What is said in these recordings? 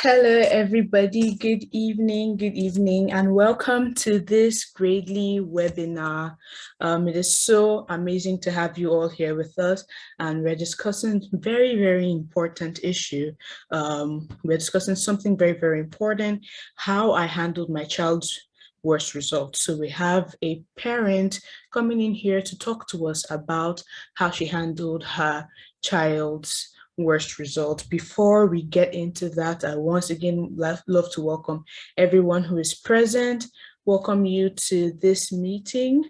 Hello, everybody. Good evening, and welcome to this Gradely webinar. It is so amazing to have you all here with us, and we're discussing very important issue. We're discussing something very important, how I handled my child's worst results. So we have a parent coming in here to talk to us about how she handled her child's worst result. Before we get into that, I once again love to welcome everyone who is present, welcome you to this meeting.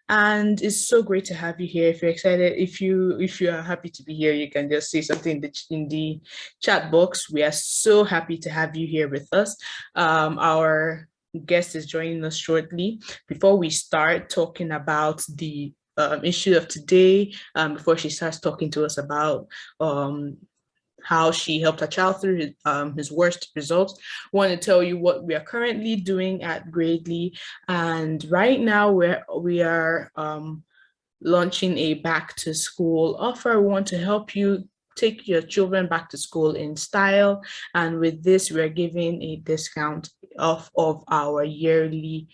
And it's so great to have you here. If you're excited, if you are happy to be here, you can just say something in the chat box. We are so happy to have you here with us. Our guest is joining us shortly. Before we start talking about the issue of today, before she starts talking to us about how she helped her child through his worst results, I want to tell you what we are currently doing at Gradely. And right now we are launching a back to school offer. We want to help you take your children back to school in style. And with this, we're giving a discount off of our yearly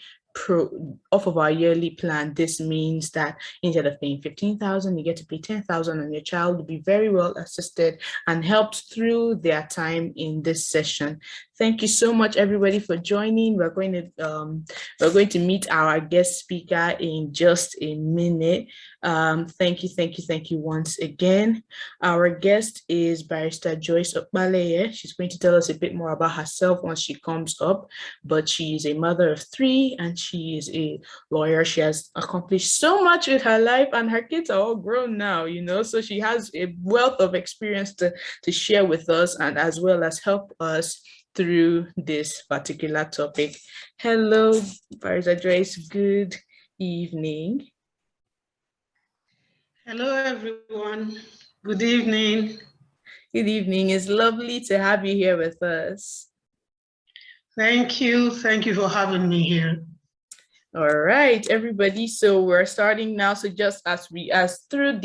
plan. This means that instead of paying 15,000, you get to pay 10,000, and your child will be very well assisted and helped through their time in this session. Thank you so much, everybody, for joining. We're going to meet our guest speaker in just a minute. Thank you once again. Our guest is Barrister Joyce Opaleye. She's going to tell us a bit more about herself once she comes up, but she is a mother of 3 and she is a lawyer. She has accomplished so much with her life, and her kids are all grown now, so she has a wealth of experience to share with us, and as well as help us through this particular topic. Hello, Barrister Joyce. Good evening. Hello, everyone. Good evening. Good evening. It's lovely to have you here with us. Thank you. Thank you for having me here. All right, everybody. So we're starting now. So just as through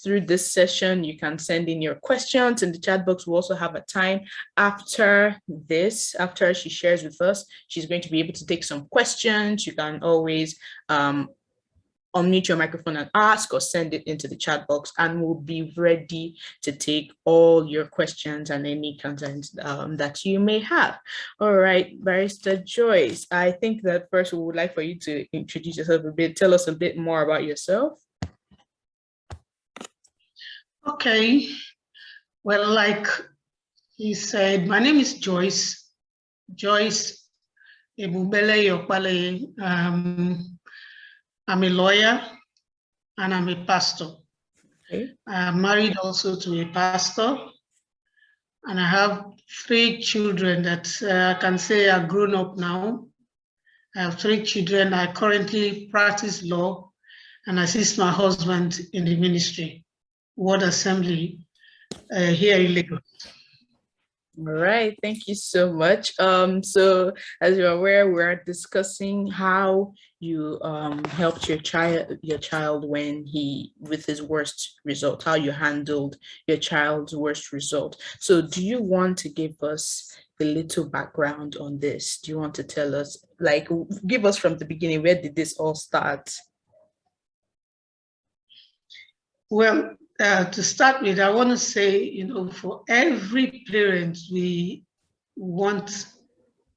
through this session, you can send in your questions in the chat box. We also have a time after this, after she shares with us, she's going to be able to take some questions. You can always unmute your microphone and ask, or send it into the chat box, and we'll be ready to take all your questions and any content that you may have. All right, Barrister Joyce, I think that first we would like for you to introduce yourself a bit, tell us a bit more about yourself. Okay, well, like he said, my name is Joyce Opaleye. I'm a lawyer and I'm a pastor. Okay. I'm married also to a pastor, and I have 3 children that I can say are grown up now. I have 3 children. I currently practice law and assist my husband in the ministry, Word Assembly, here in Lagos. All right, thank you so much. So as you're aware, we're discussing how you helped your child when with his worst result, how you handled your child's worst result. So do you want to give us a little background on this? Do you want to tell us, like, give us from the beginning, where did this all start? Well, to start with, I want to say, for every parent, we want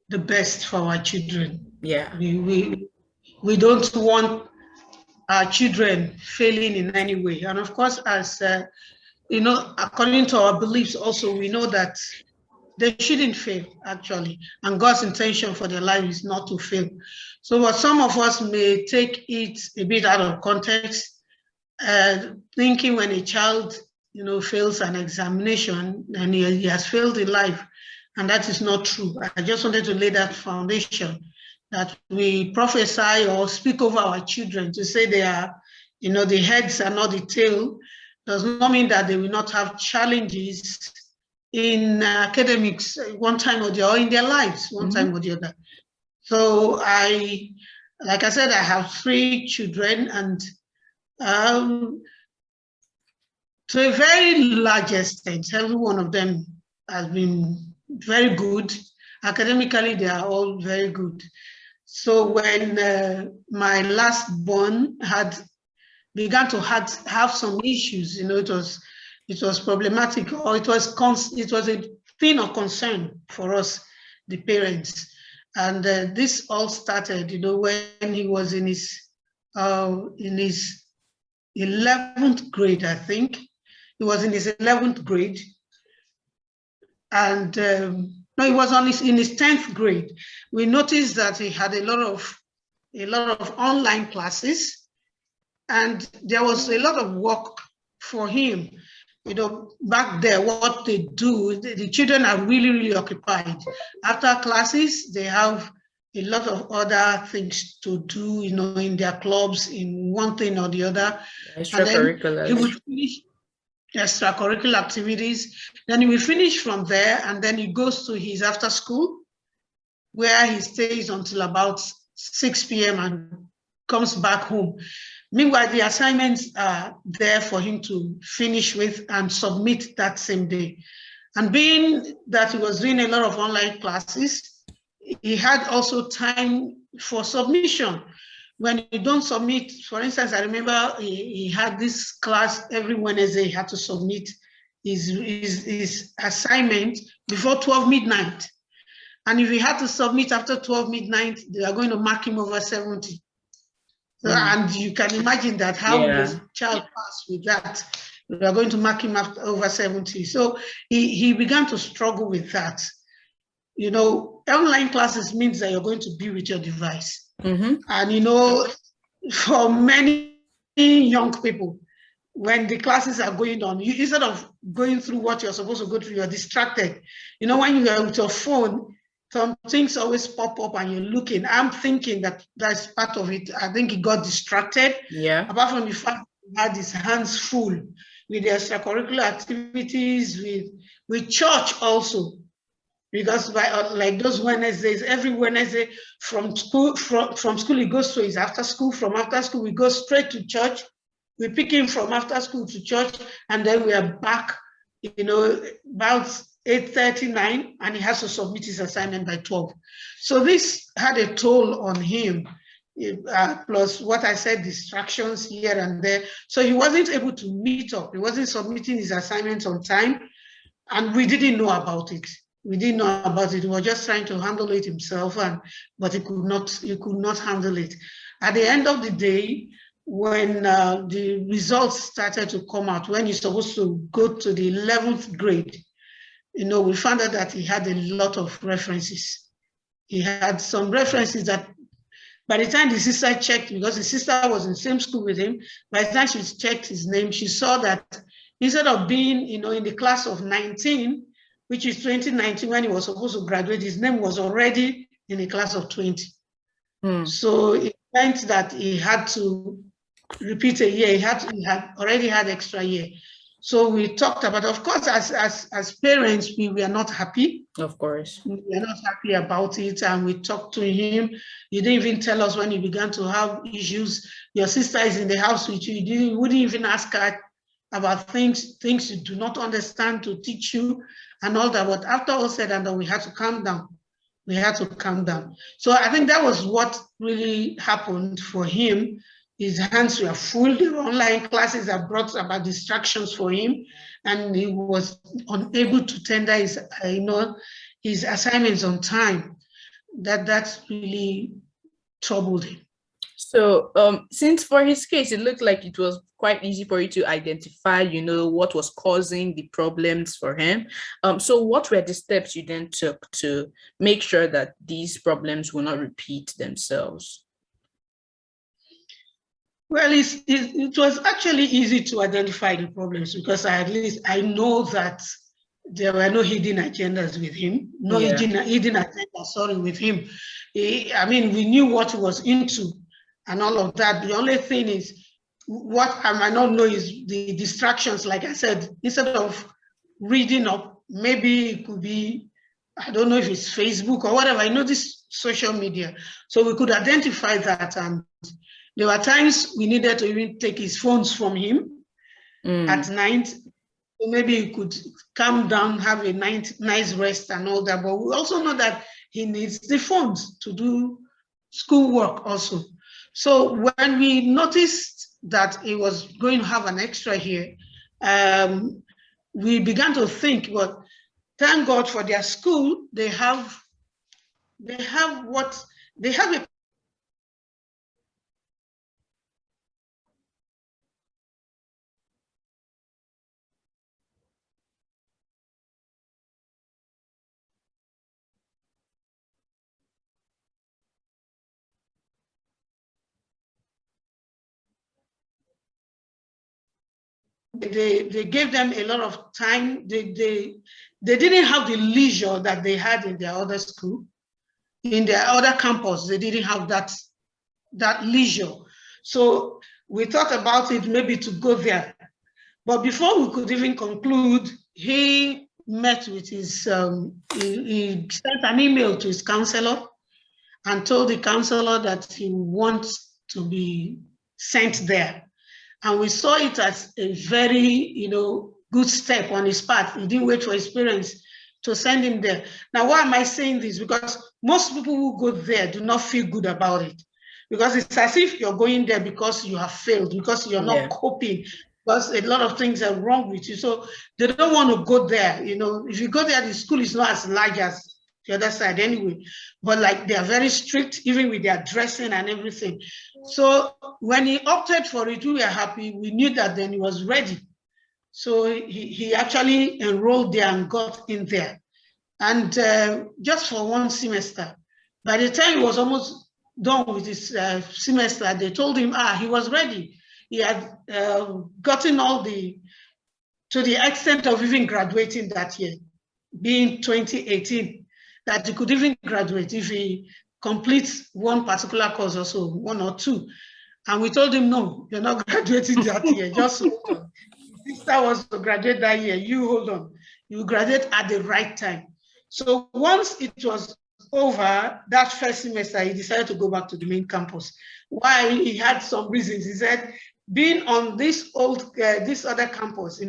the best for our children. Yeah. We don't want our children failing in any way. And of course, as according to our beliefs also, we know that they shouldn't fail, actually. And God's intention for their life is not to fail. So what some of us may take it a bit out of context, thinking when a child, fails an examination and he has failed in life, and that is not true. I just wanted to lay that foundation, that we prophesy or speak over our children to say they are, the heads are not the tail, does not mean that they will not have challenges in academics one time or the other, or in their lives one time or the other. So like I said, I have 3 children, and to a very large extent, every one of them has been very good. Academically, they are all very good. So when my last born began to have some issues, it was problematic, or it was a thing of concern for us, the parents. And this all started, when he was in his 11th grade, I think. He was in his 11th grade. And no, he was in his 10th grade. We noticed that he had a lot of online classes, and there was a lot of work for him. Back there, what they do, the children are really, really occupied. After classes, they have a lot of other things to do, in their clubs, in one thing or the other. Extracurricular. And then he would finish extracurricular activities. Then he will finish from there, and then he goes to his after school, where he stays until about 6 p.m. and comes back home. Meanwhile, the assignments are there for him to finish with and submit that same day. And being that he was doing a lot of online classes, he had also time for submission. When you don't submit, for instance, I remember he had this class every Wednesday. He had to submit his assignment before 12 midnight. And if he had to submit after 12 midnight, they are going to mark him over 70. And you can imagine that how the child passed with that. They are going to mark him over 70. So he began to struggle with that. Online classes means that you're going to be with your device. And for many young people, when the classes are going on, instead of going through what you're supposed to go through, you're distracted. When you are with your phone, some things always pop up and you're looking. I'm thinking that's part of it. I think he got distracted. Yeah. Apart from the fact he had his hands full with the extracurricular activities, with church also. Because like those Wednesdays, every Wednesday from school he goes to his after school. From after school, we go straight to church. We pick him from after school to church, and then we are back, about 8:39, and he has to submit his assignment by 12. So this had a toll on him, plus what I said, distractions here and there. So he wasn't able to meet up. He wasn't submitting his assignments on time, and we didn't know about it. We didn't know about it. He was just trying to handle it himself, but he could not handle it. At the end of the day, when the results started to come out, when he's supposed to go to the 11th grade, we found out that he had a lot of references. He had some references that by the time the sister checked, because the sister was in the same school with him, by the time she checked his name, she saw that instead of being, in the class of 19, which is 2019, when he was supposed to graduate, his name was already in the class of 20. So it meant that he had to repeat a year. He had already had extra year. So we talked about, of course, as parents, we were not happy. Of course. We were not happy about it, and we talked to him. He didn't even tell us when he began to have issues. Your sister is in the house with you. You wouldn't even ask her about things you do not understand, to teach you and all that. But after all said and done, we had to calm down. We had to calm down. So I think that was what really happened for him. His hands were full. The online classes that brought about distractions for him, and he was unable to tender his assignments on time. That's really troubled him. So since for his case, it looked like it was quite easy for you to identify, what was causing the problems for him. So what were the steps you then took to make sure that these problems will not repeat themselves? Well, it was actually easy to identify the problems, because at least I know that there were no hidden agendas with him, hidden agenda, with him. We knew what he was into and all of that. The only thing is, what I might not know is the distractions. Like I said, instead of reading up, maybe it could be, I don't know if it's Facebook or whatever. I know this social media. So we could identify that, and there were times we needed to even take his phones from him at night, So maybe he could calm down, have a nice rest and all that. But we also know that he needs the funds to do schoolwork also. So when we noticed that he was going to have an extra here, we began to think, well, thank God for their school, they have a they gave them a lot of time. They didn't have the leisure that they had in their other school, in their other campus. They didn't have that leisure. So we thought about it maybe to go there. But before we could even conclude, he met with his, he sent an email to his counselor and told the counselor that he wants to be sent there. And we saw it as a very, good step on his part. He didn't wait for his parents to send him there. Now, why am I saying this? Because most people who go there do not feel good about it. Because it's as if you're going there because you have failed, because you're not coping, because a lot of things are wrong with you. So they don't want to go there. If you go there, the school is not as large as the other side anyway. But like, they are very strict, even with their dressing and everything. So when he opted for it, we were happy. We knew that then he was ready. So he actually enrolled there and got in there. And just for one semester, by the time he was almost done with his semester, they told him, he was ready. He had gotten to the extent of even graduating that year, being 2018, that he could even graduate if he completes one particular course or so, one or two. And we told him, no, you're not graduating that year, just hold on. His sister was to graduate that year, you hold on. You graduate at the right time. So once it was over, that first semester, he decided to go back to the main campus. Why? He had some reasons. He said, being on this other campus,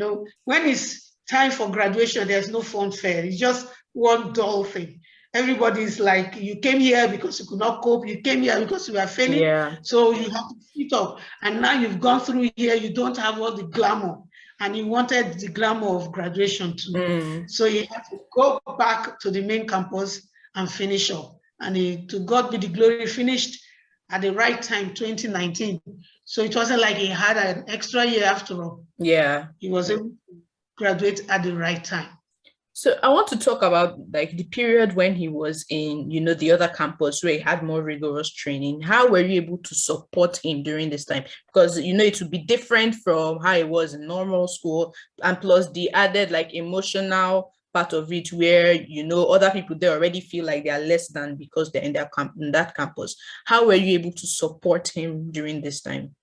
when it's time for graduation, there's no fun fair. It's just one dull thing. Everybody's like, you came here because you could not cope. You came here because you were failing. Yeah. So you have to sit up. And now you've gone through here, you don't have all the glamour. And he wanted the glamour of graduation too. So he had to go back to the main campus and finish up. And to God be the glory, finished at the right time, 2019. So it wasn't like he had an extra year after all. Yeah. He was able to graduate at the right time. So I want to talk about like the period when he was in, the other campus where he had more rigorous training. How were you able to support him during this time? Because, it would be different from how it was in normal school. And plus the added like emotional part of it where, other people there already feel like they are less than because they're in that campus. How were you able to support him during this time?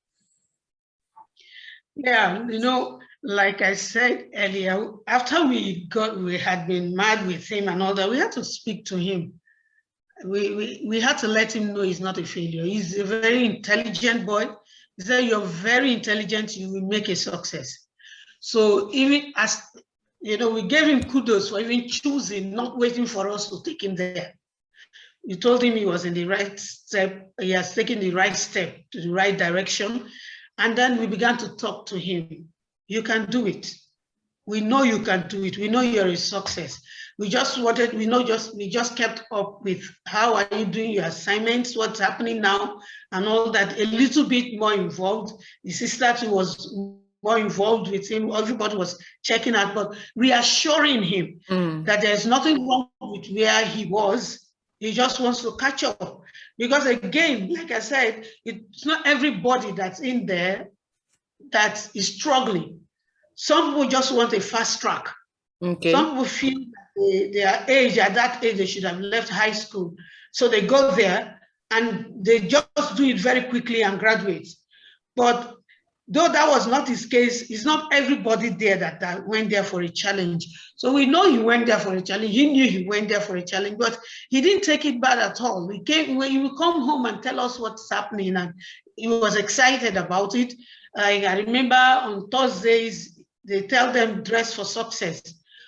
Yeah, like I said earlier, after we had been mad with him and all that, we had to speak to him. We had to let him know he's not a failure. He's a very intelligent boy. He said, you're very intelligent, you will make a success. So even as, we gave him kudos for even choosing, not waiting for us to take him there. We told him he was in the right step, he has taken the right step to the right direction. And then we began to talk to him. You can do it. We know you can do it. We know you're a success. We just kept up with how are you doing your assignments, what's happening now, and all that, a little bit more involved. The sister too was more involved with him. Everybody was checking out, but reassuring him that there's nothing wrong with where he was. He just wants to catch up. Because again, like I said, it's not everybody that's in there that is struggling. Some people just want a fast track. Okay. Some people feel that at that age, they should have left high school. So they go there and they just do it very quickly and graduate. But though that was not his case, it's not everybody there that went there for a challenge. So we know he went there for a challenge. He knew he went there for a challenge, but he didn't take it bad at all. He would come home and tell us what's happening, and he was excited about it. I remember on Thursdays, they tell them dress for success.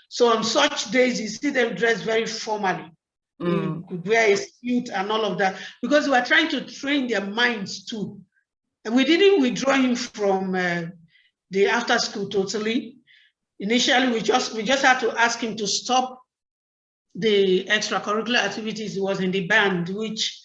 So on such days, you see them dress very formally. You could wear a suit and all of that, because we are trying to train their minds too. And we didn't withdraw him from the after school totally. Initially, we just had to ask him to stop the extracurricular activities. He was in the band, which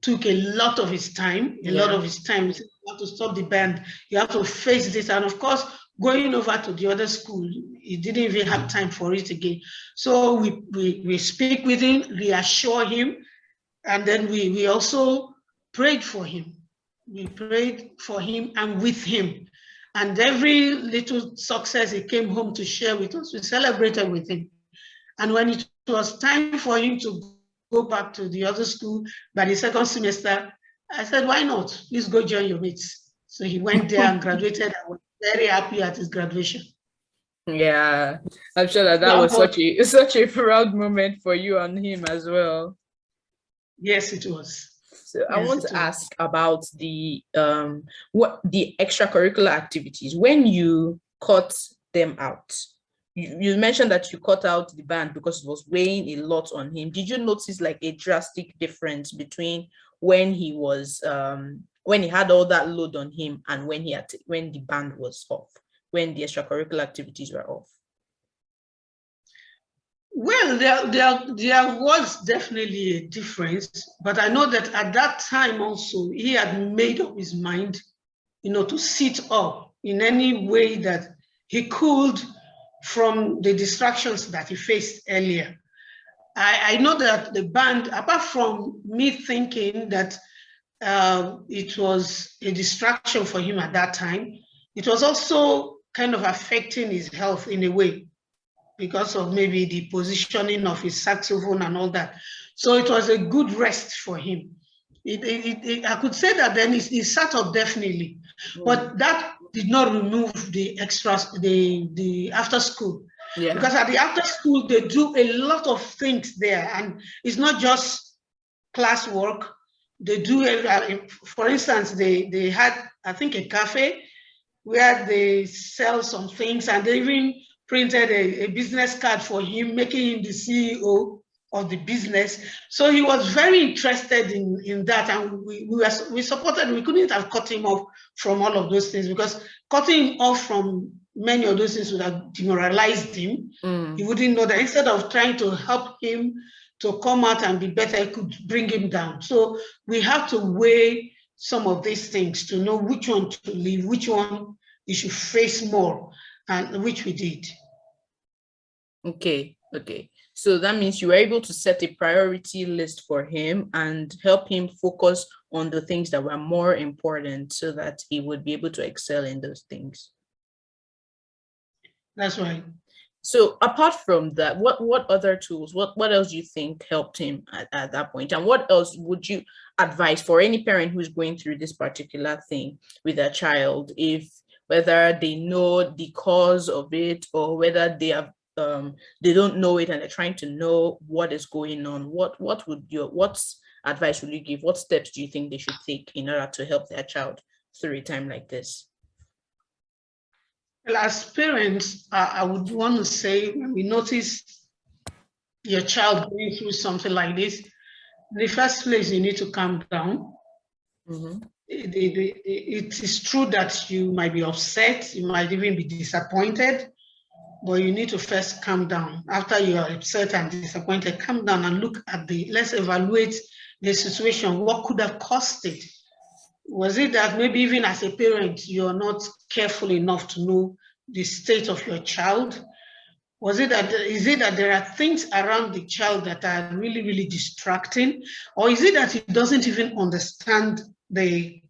took a lot of his time, a lot of his time. You have to stop the band. You have to face this. And of course, going over to the other school, he didn't even have time for it again. So we speak with him, reassure him, and then we also prayed for him. We prayed for him and with him. And every little success he came home to share with us, we celebrated with him. And when it was time for him to go back to the other school by the second semester, I said, why not? Please go join your mates. So he went there and graduated. I was very happy at his graduation. Yeah, I'm sure that was such a proud moment for you and him as well. Yes, it was. So I want to ask about the extracurricular activities. When you cut them out, you mentioned that you cut out the band because it was weighing a lot on him. Did you notice like a drastic difference between when he was when he had all that load on him and when the band was off, when the extracurricular activities were off? Well, there was definitely a difference, but I know that at that time also he had made up his mind, to sit up in any way that he could from the distractions that he faced earlier. I know that the band, apart from me thinking that it was a distraction for him at that time, it was also kind of affecting his health in a way, because of maybe the positioning of his saxophone and all that. So it was a good rest for him. I could say that then he sat up definitely, but that did not remove the extras, the after school. Yeah. Because at the after school, they do a lot of things there, and it's not just classwork. They do, for instance, they had, I think, a cafe where they sell some things, and they even printed a business card for him, making him the CEO of the business. So he was very interested in that, and we supported. We couldn't have cut him off from all of those things, because cutting him off from many of those things would have demoralized him. He wouldn't know that. Instead of trying to help him to come out and be better, it could bring him down. So we have to weigh some of these things to know which one to leave, which one you should face more, and which we did. Okay. So that means you were able to set a priority list for him and help him focus on the things that were more important so that he would be able to excel in those things. That's right. So apart from that, what other tools, what else do you think helped him at that point? And what else would you advise for any parent who's going through this particular thing with their child, if whether they know the cause of it or whether they have they don't know it and they're trying to know what is going on? What advice would you give? What steps do you think they should take in order to help their child through a time like this? Well, as parents, I would want to say, when we notice your child going through something like this, in the first place, you need to calm down. It is true that you might be upset, you might even be disappointed, but you need to first calm down. After you are upset and disappointed, calm down and look at let's evaluate the situation. What could have caused it? Was it that maybe even as a parent, you're not careful enough to know the state of your child? Is it that there are things around the child that are really, really distracting? Or is it that he doesn't even understand the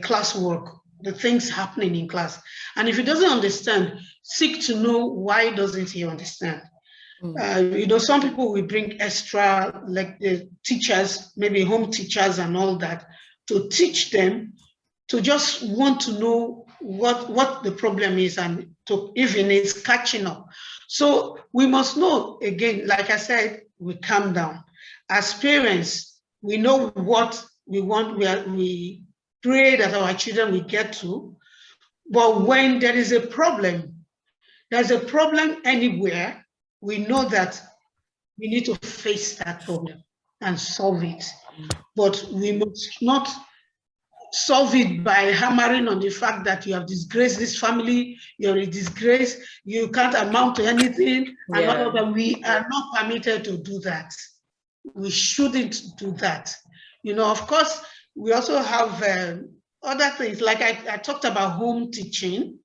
classwork, the things happening in class? And if he doesn't understand, seek to know why doesn't he understand. Some people will bring extra, like the teachers, maybe home teachers and all that, to teach them, to just want to know what the problem is, and to even is catching up. So we must know, again, like I said, we calm down. As parents, we know what we want. We pray that our children will get to. But when there is a problem, there's a problem anywhere, we know that we need to face that problem and solve it. But we must not solve it by hammering on the fact that you have disgraced this family, you're a disgrace, you can't amount to anything, and all of that. We are not permitted to do that. We shouldn't do that. Of course, we also have other things, like I talked about home teaching.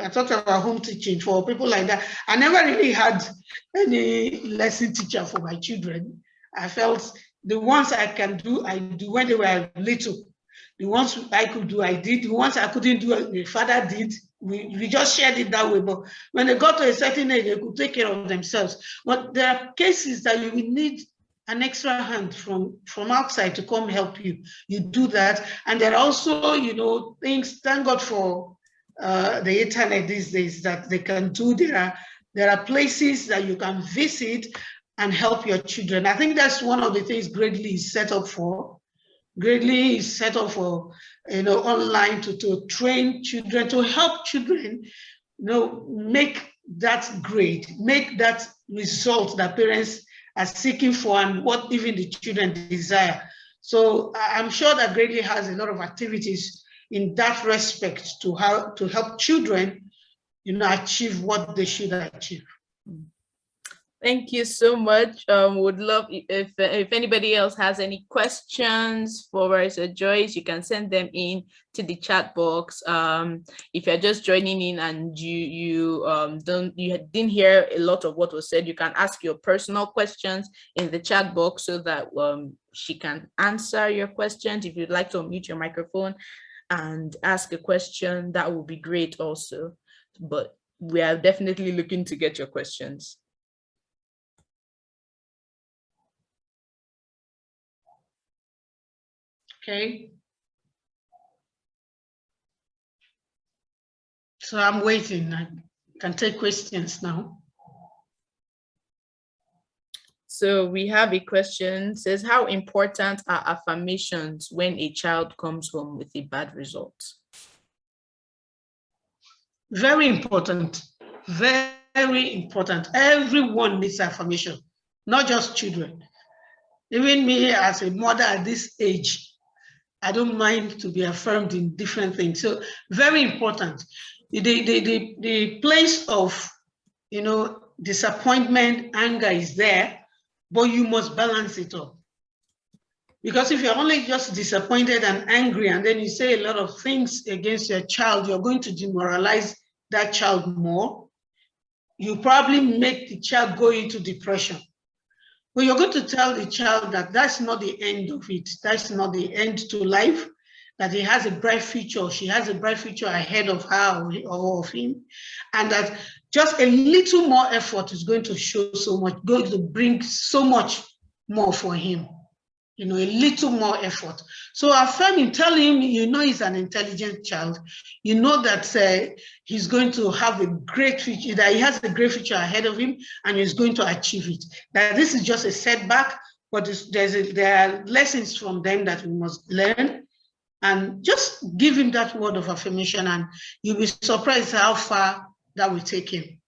I talked about home teaching for people like that. I never really had any lesson teacher for my children. I felt the ones I can do, I do when they were little. The ones I could do, I did. The ones I couldn't do, the father did. We just shared it that way. But when they got to a certain age, they could take care of themselves. But there are cases that you will need an extra hand from outside to come help you. You do that. And there are also, things, thank God for the internet these days, that they can do. There are places that you can visit and help your children. I think that's one of the things Gradely is set up for. Gradely is set up for online to train children, to help children make that grade, make that result that parents are seeking for and what even the children desire. So I'm sure that Gradely has a lot of activities in that respect to help children achieve what they should achieve. Thank you so much. Would love if anybody else has any questions for Barrister Joyce, you can send them in to the chat box. If you're just joining in and you didn't hear a lot of what was said, you can ask your personal questions in the chat box so that she can answer your questions. If you'd like to unmute your microphone and ask a question, that would be great also. But we are definitely looking to get your questions. Okay. So I'm waiting. I can take questions now. So we have a question. It says, how important are affirmations when a child comes home with a bad result? Very important. Very, very important. Everyone needs affirmation, not just children. Even me as a mother at this age, I don't mind to be affirmed in different things. So very important. The place of, disappointment, anger is there, but you must balance it up. Because if you're only just disappointed and angry, and then you say a lot of things against your child, you're going to demoralize that child more. You probably make the child go into depression. But you're going to tell the child that that's not the end of it. That's not the end to life, that he has a bright future. She has a bright future ahead of her or of him. And that just a little more effort is going to show so much, going to bring so much more for him. A little more effort. So affirm him, tell him, he's an intelligent child. That he's going to have a great future, that he has a great future ahead of him, and he's going to achieve it. That this is just a setback, but there are lessons from them that we must learn. And just give him that word of affirmation, and you'll be surprised how far that will take him.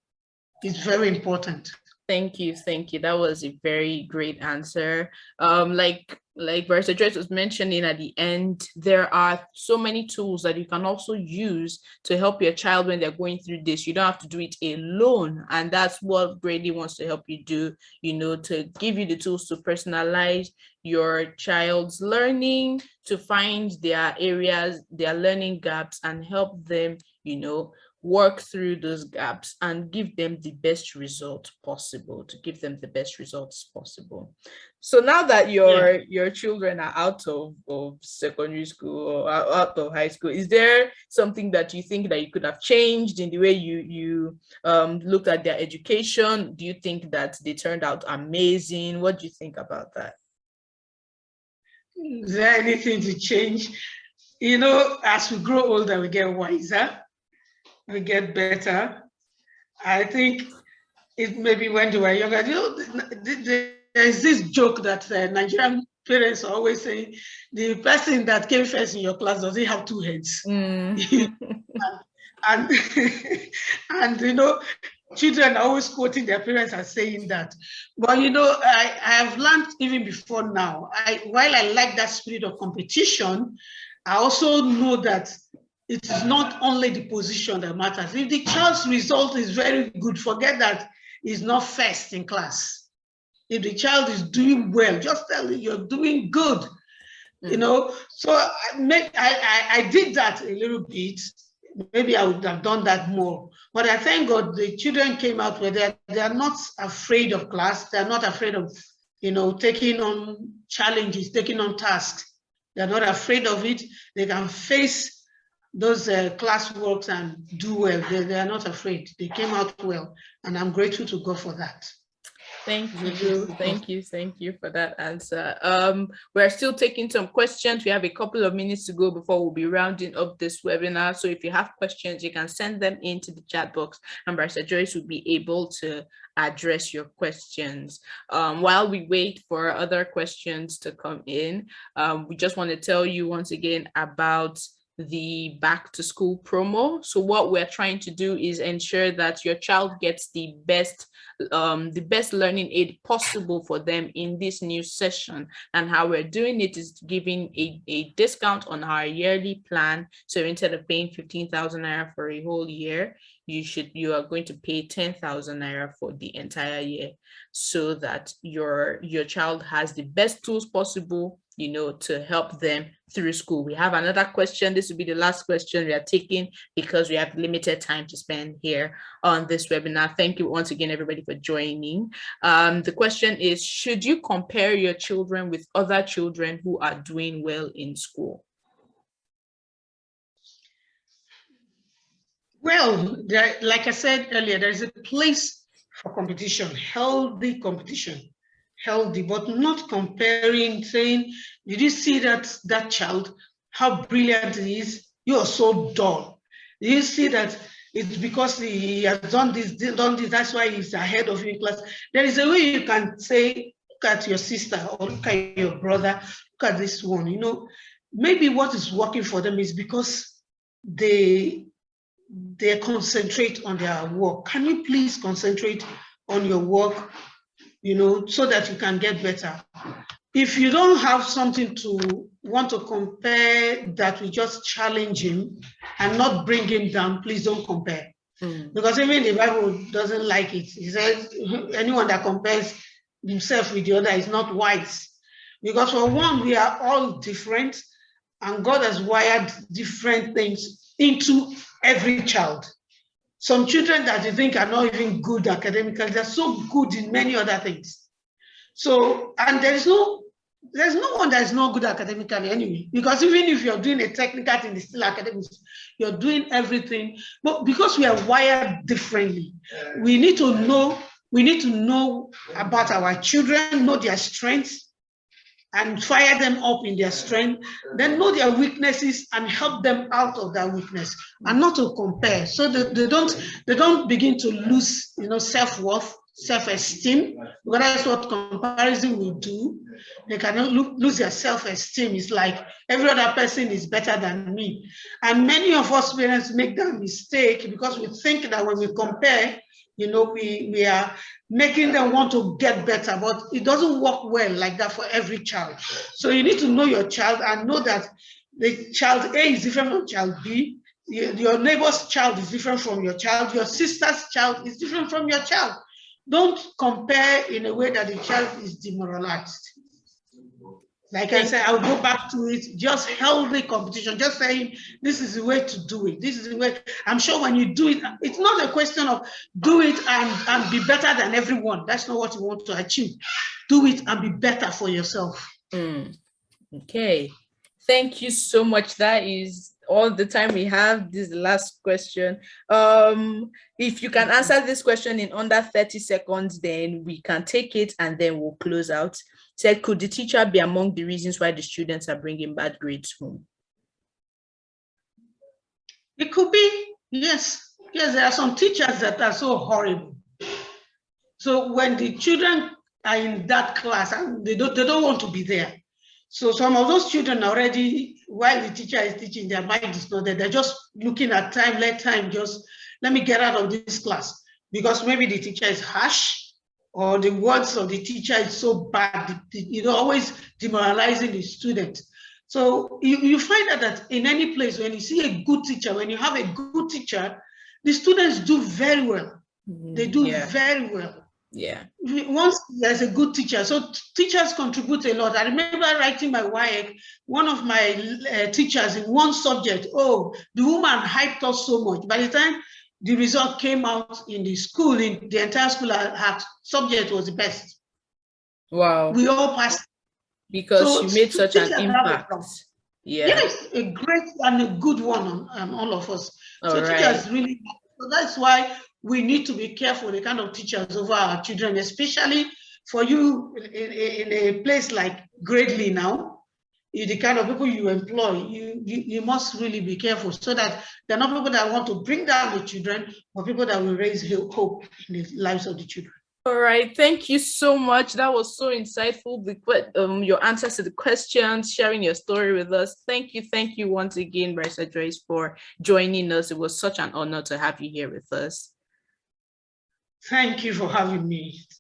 It's very important. Thank you. That was a very great answer. Like Barrister Joyce was mentioning at the end, there are so many tools that you can also use to help your child when they're going through this. You don't have to do it alone, and that's what Gradely wants to help you do. To give you the tools to personalize your child's learning, to find their areas, their learning gaps, and help them, work through those gaps and give them the best result possible, So now that your children are out of secondary school or out of high school, is there something that you think that you could have changed in the way you looked at their education? Do you think that they turned out amazing? What do you think about that? Is there anything to change? As we grow older, we get wiser. We get better. I think it maybe when they were younger, there's this joke that Nigerian parents are always saying, the person that came first in your class, does he have two heads? And And, and children are always quoting their parents as saying that. But I have learned even before now, while I like that spirit of competition, I also know that it is not only the position that matters. If the child's result is very good, forget that he's not first in class. If the child is doing well, just tell him you're doing good. So I did that a little bit. Maybe I would have done that more. But I thank God the children came out where they are not afraid of class. They're not afraid of, taking on challenges, taking on tasks. They're not afraid of it. They can face those class works and do well. They are not afraid. They came out well. And I'm grateful to God for that. Thank you for that answer. We're still taking some questions. We have a couple of minutes to go before we'll be rounding up this webinar. So if you have questions, you can send them into the chat box and Barrister Joyce will be able to address your questions. While we wait for other questions to come in, we just want to tell you once again about the back to school promo. So what we're trying to do is ensure that your child gets the best learning aid possible for them in this new session. And how we're doing it is giving a discount on our yearly plan. So instead of paying 15,000 naira for a whole year, you are going to pay 10,000 naira for the entire year, so that your child has the best tools possible, to help them through school. We have another question. This will be the last question we are taking because we have limited time to spend here on this webinar. Thank you once again, everybody, for joining. The question is, should you compare your children with other children who are doing well in school? Well, like I said earlier, there is a place for competition, healthy competition. Healthy, but not comparing, saying, did you see that child, how brilliant he is? You are so dull. Did you see that it's because he has done this, that's why he's ahead of you in class? There is a way you can say, look at your sister or look at your brother, look at this one. Maybe what is working for them is because they concentrate on their work. Can you please concentrate on your work? So that you can get better. If you don't have something to want to compare that will just challenge him and not bring him down, please don't compare. Because even the Bible doesn't like it. It says anyone that compares himself with the other is not wise. Because for one, we are all different and God has wired different things into every child. Some children that you think are not even good academically, they're so good in many other things. So, and there's no one that is not good academically anyway, because even if you're doing a technical thing, it's still academics, you're doing everything. But because we are wired differently, we need to know about our children, know their strengths, and fire them up in their strength, then know their weaknesses and help them out of that weakness, and not to compare, so that they don't begin to lose, self-worth, self-esteem, because that's what comparison will do. They cannot lose their self-esteem. It's like every other person is better than me. And many of us parents make that mistake because we think that when we compare, we are making them want to get better, but it doesn't work well like that for every child. So you need to know your child and know that the child A is different from child B. Your neighbor's child is different from your child. Your sister's child is different from your child. Don't compare in a way that the child is demoralized. Like I said, I'll go back to it, just healthy competition, just saying, this is the way to do it. This is the way. I'm sure when you do it, it's not a question of do it and be better than everyone. That's not what you want to achieve. Do it and be better for yourself. Okay. Thank you so much. That is all the time we have. This is the last question. If you can answer this question in under 30 seconds, then we can take it and then we'll close out. Said, could the teacher be among the reasons why the students are bringing bad grades home? It could be, yes. Yes, there are some teachers that are so horrible. So when the children are in that class and they don't want to be there, So some of those children already, while the teacher is teaching, their mind is not there. They're just looking at time, let me get out of this class. Because maybe the teacher is harsh, or the words of the teacher is so bad, always demoralizing the student. So you find that in any place, when you see a good teacher, when you have a good teacher, the students do very well. They do very well. Yeah. Once there's a good teacher, so teachers contribute a lot. I remember writing my WIEC, one of my teachers in one subject, the woman hyped us so much. By the time the result came out in the school, in the entire school, her subject was the best. Wow. We all passed. Because she made such an impact. Yes, a great and a good one on all of us. Teachers really, so that's why we need to be careful the kind of teachers over our children, especially for you in a place like Gradely now. The kind of people you employ, you must really be careful so that they're not people that want to bring down the children, but people that will raise hope in the lives of the children. All right, thank you so much. That was so insightful. Your answers to the questions, sharing your story with us. Thank you once again, Barrister Joyce, for joining us. It was such an honor to have you here with us. Thank you for having me.